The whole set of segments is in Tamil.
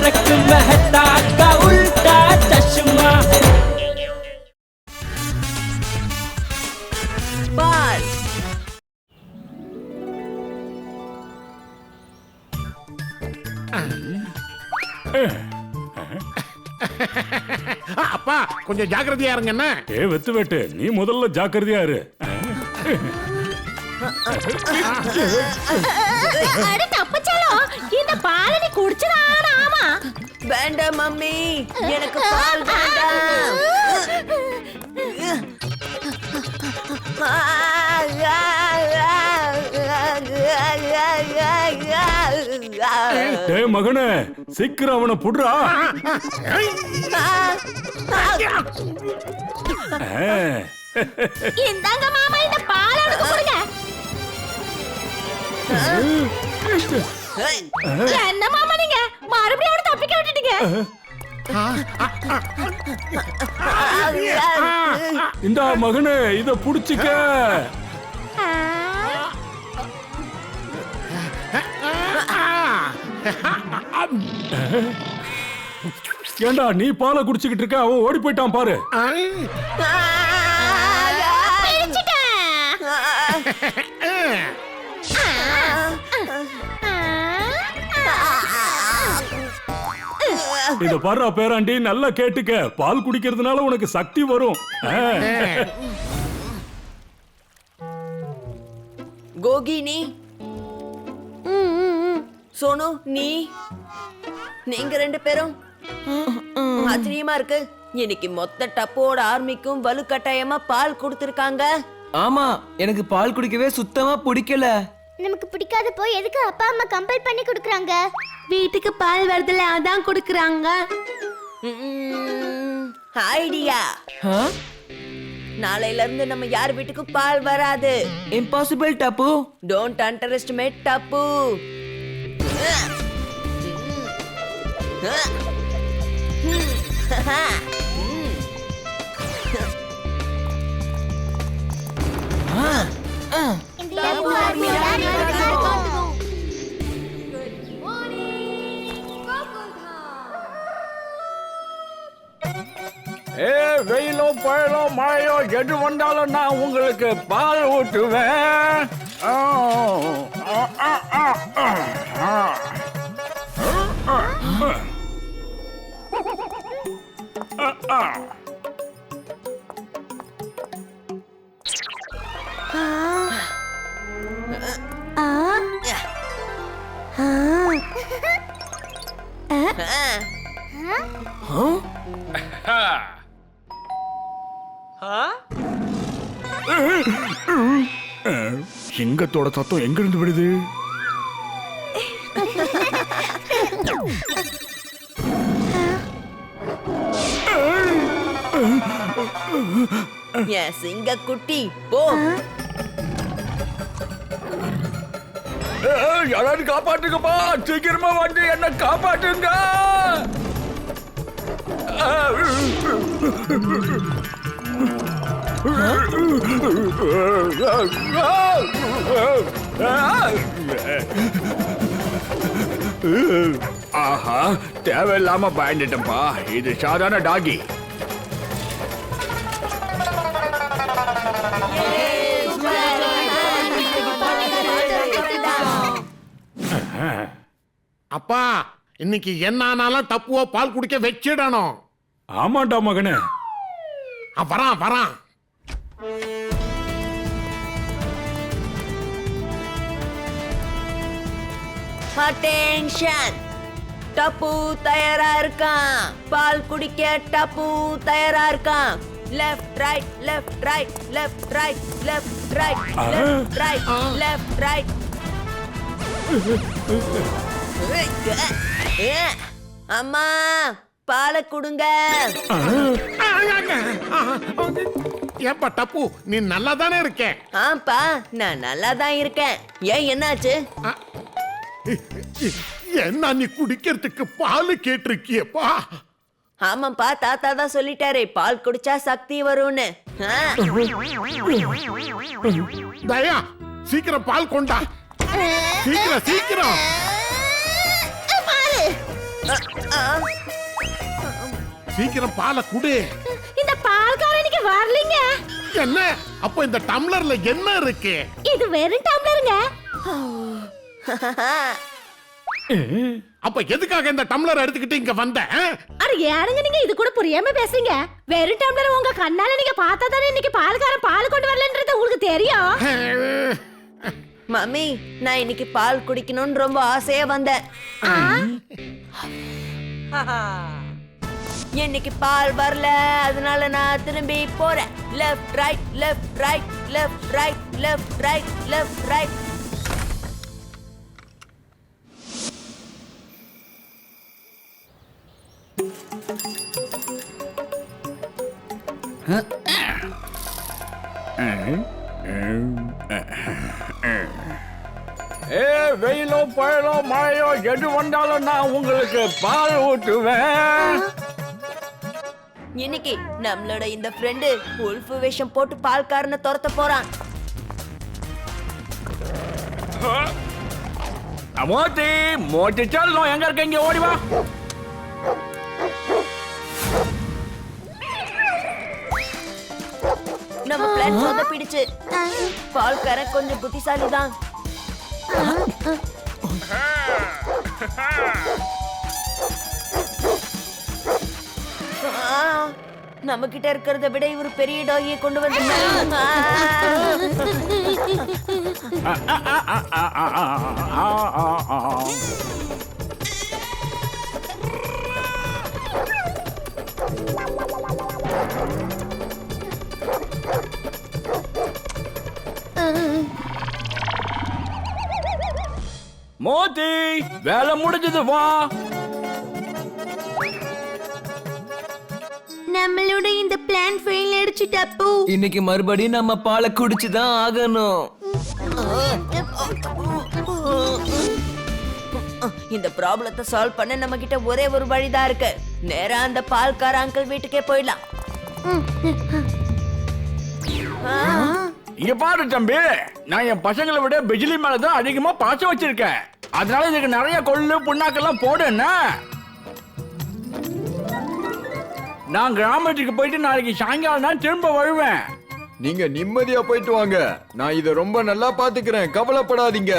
तारक मेहता का उल्टा चश्मा। பால் அப்பா கொஞ்சம் ஜாக்கிரதையா இருங்க என்ன. வெத்து வெட்டு நீ முதல்ல ஜாக்கிரதையா இரு. அட தப்புச்சாலும் இந்த பாலை நீ குடிச்சதான? ஆமா. வேண்டாம் மம்மி, எனக்கு பால் வேண்டாம். டேய் மகனே, சீக்கிரம் அவனை புடுறா. இந்தாங்க மாமா, இந்த பாலை எடுத்து கொடுங்க. என்ன மாமா நீங்க மறுபடியும் அவனை தப்பிக்க விட்டுட்டீங்க? இந்தா மகனே, இத புடிச்சுக்க. ஏண்டா நீ பாலை குடிச்சுக்கிட்டு இருக்க, அவன் ஓடி போயிட்டான் பாரு. இத பாரு பேராண்டி, நல்லா கேட்டுக்க. பால் குடிக்கிறதுனால உனக்கு சக்தி வரும். கோகினி, சோனு, நீங்க ரெண்டு பேரும் ஆச்சரியமா இருக்கு. இன்னைக்கு மொத்த டப்போட ஆர்மிக்கும் வலுக்கட்டாயமா பால் கொடுத்திருக்காங்க. ஆமா, எனக்கு பால் குடிக்கவே சுத்தமா பிடிக்கல. நமக்கு பிடிக்காத போய் எதுக்கு அப்பா அம்மா கம்பல் பண்ணி கொடுக்கறாங்க? வீட்டுக்கு பால் வருதுல, அதான் கொடுக்கறாங்க. ஐடியா. நாளையில இருந்து நம்ம யார் வீட்டுக்கும் பால் வராது. இம்பாசிபிள் டப்பு. டோன்ட் அண்டர் எஸ்டிமேட் டப்பு. வெயிலும் பழலும் மழையோ எது வந்தாலும் நான் உங்களுக்கு பால் ஊட்டுவேன். சிங்கத்தோட சத்தம் எங்க இருந்து விடுது? என் சிங்க குட்டி போ. யாராவது காப்பாற்றுங்கப்பா, சீக்கிரமா வந்து என்ன காப்பாற்றுங்க. ஆஹா, தேவையில்லாம பயந்துட்டேன்பா. இது சாதாரண டாகி. அப்பா, இன்னைக்கு என்ன ஆனாலும் டப்புவோ பால் குடிக்க வச்சிடணும். ஆமாண்டா மகனே. வரான். அட்டென்ஷன், டப்பு தயாரா இருக்கான். பால் குடிக்க டப்பு தயாரா இருக்கான். Left right, left right, left right, left right, left right, left right. அம்மா, பாலை கொடுங்க. ஏப்பா டப்பு, நீ நல்லா தானே இருக்க? ஆப்பா, நான் நல்லா தான் இருக்கேன். ஏன், என்னாச்சு? என்ன நீ குடிக்கிறதுக்கு பால் கேட்டிருக்கியப்பா? ஆமாப்பா, தாத்தா தான் சொல்லிட்டாரே பால் குடிச்சா சக்தி வரும்னு. தயா, சீக்கிரம் பால் கொண்டா. சீக்கிரம். சீக்கிரம் பாலை குடு. இந்த பால்காரன் இன்னைக்கு வரலீங்க. என்ன அப்போ இந்த டம்ளர்ல என்ன இருக்கு? இது வெறும் டம்ளருங்க. அப்ப எதுக்காக இந்த டம்ளர் எடுத்துக்கிட்டு இங்க வந்த? அட ஏனுங்க நீங்க இது கூட புரியாம பேசுறீங்க? வெறும் டம்ளர் உங்க கண்ணால நீங்க பார்த்தா தானே இன்னைக்கு பால்காரன் பால் கொண்டு வரலன்றது உங்களுக்கு தெரியும். மம்மி, நான் இன்னைக்கு பால் குடிக்கணும்னு ரொம்ப ஆசையா வந்தேன். இன்னைக்கு பால் வரல, அதனால நான் திரும்பி போறேன். Left right left right left right left right left right. வெயிலோ புயலோ மழையோ எது வந்தாலும் நான் உங்களுக்கு பால் ஊட்டுவேன். இன்னைக்கு நம்மளோட இந்த ஃப்ரெண்டு உல்ஃப் வேஷம் போட்டு பால்காரனை துரத்த போறான். மோத்தி மோத்தி செல்லும் எங்க இருக்க? இங்க ஓடி வா. நம்ம பிளான் சொதப்பிடுச்சு. பால்காரன் கொஞ்சம் புத்திசாலி தான். நம்ம கிட்ட இருக்கிறத விட இவர் பெரிய டாகியை கொண்டு வந்து மோத்தி வேலை முடிஞ்சது, வா. நம்மளோட இந்த பிளான் ஃபெயில் ஆயிடுச்சு டப்பு. இன்னைக்கு மறுபடியும் நம்ம பாலை குடிச்சுதான் ஆகணும். இந்த ப்ராப்ளத்தை சால்வ் பண்ண நம்ம கிட்ட ஒரே ஒரு வழிதான் இருக்கு. நேரா அந்த பால்கார அங்கிள் வீட்டுக்கே போயிடலாம். இங்க பாரு தம்பி, நான் என் பசங்களை விட பிஜிலி மேலதான் அதிகமா பாசம் வச்சிருக்கேன். அதனால இதுக்கு நிறைய கொள்ளு புண்ணாக்கெல்லாம் போடுன்னா. நான் கிராமத்துக்கு போயிட்டு நாளைக்கு சாயங்காலம் தான் திரும்ப வருவேன். நீங்க நிம்மதியா போயிட்டு வாங்க. நான் இத ரொம்ப நல்லா பாத்துக்கிறேன், கவலைப்படாதீங்க.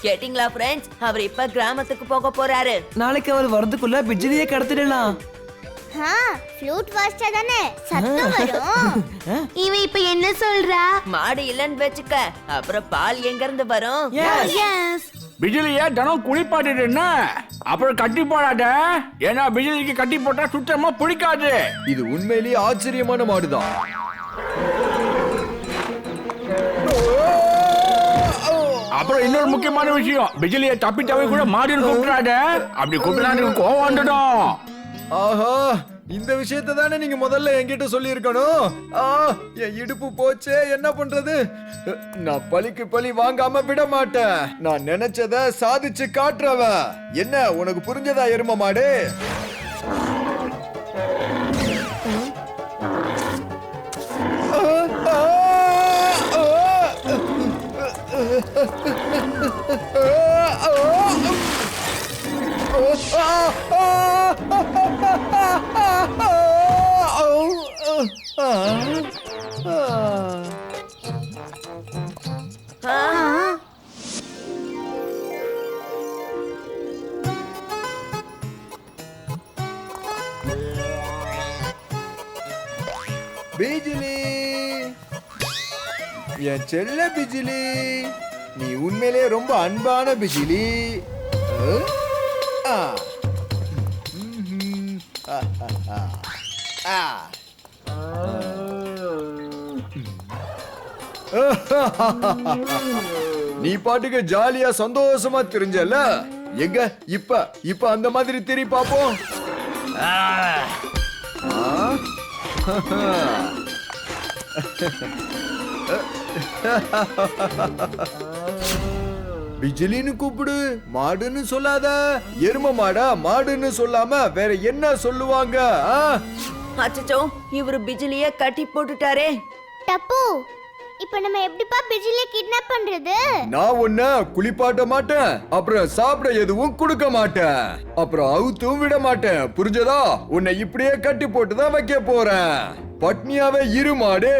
கேட்டிங்களா ஃப்ரெண்ட்ஸ்? அவர் இப்ப கிராமத்துக்கு போக போறாரு. நாளைக்கு அவர் வரதுக்குள்ள பிஜிலியை கடத்திடலாம். ஃப்ளூட் வாசிச்சா தானே சத்தம் வரும். இவன் இப்ப என்ன சொல்றா? மாடு இல்லன்னு வெச்சுக்க, அப்புறம் பால் எங்க இருந்து வரும்? எஸ். பிஜிலிய தினம் குளிப்பாட்டிடுன்னா அப்புறம் கட்டி போடாத. ஏன்னா பிஜிலிக்கு கட்டி போட்டா சுத்தமா பிடிக்காது. இது உண்மையிலேயே ஆச்சரியமான மாடுதான். அப்புறம் இன்னொரு முக்கியமான விஷயம், பிஜிலிய தப்பி தவி கூட மாடுன்னு கூப்பிடாத. அப்படி கூப்பிடா கோவம் வந்துடும். ஆஹா, இந்த விஷயத்தை தானே நீங்க முதல்ல என்கிட்ட சொல்லி இருக்கணும். என் இடுப்பு போச்சே, என்ன பண்றது? நான் பழிக்கு பழி வாங்காம விட மாட்டேன். நான் நினைச்சத சாதிச்சு காட்டுறவ. என்ன உனக்கு புரிஞ்சதா எரும மாடு? பிஜிலி, என் செல்ல பிஜிலி, நீ உண்மையிலே ரொம்ப அன்பான பிஜிலி. நீ பாட்டுக்கு ஜாலியா சந்தோஷமா தெரிஞ்சல. எங்க இப்ப அந்த மாதிரி திரி பாப்போம். பிஜிலின்னு கூப்பிடு, மாடுன்னு சொல்லாத. எரும மாடா மாடுன்னு சொல்லாம வேற என்ன சொல்லுவாங்க? அச்சச்சோ, இவரு பிஜிலிய கட்டி போட்டுட்டாரே. டப்பு, இப்போ நம்ம எப்படிப்பா பிஜிலிய கிட்னாப் பண்றது? நான் உன்னை குளிப்பாட்ட மாட்டேன், அப்புறம் சாப்பிட எதுவும் கொடுக்க மாட்டேன், அப்புறம் அவுத்தும் விட மாட்டேன். புரிஞ்சதா? உன்னை இப்படியே கட்டி போட்டு தான் வைக்க போறேன். பட்னியாவே இரு மாடு.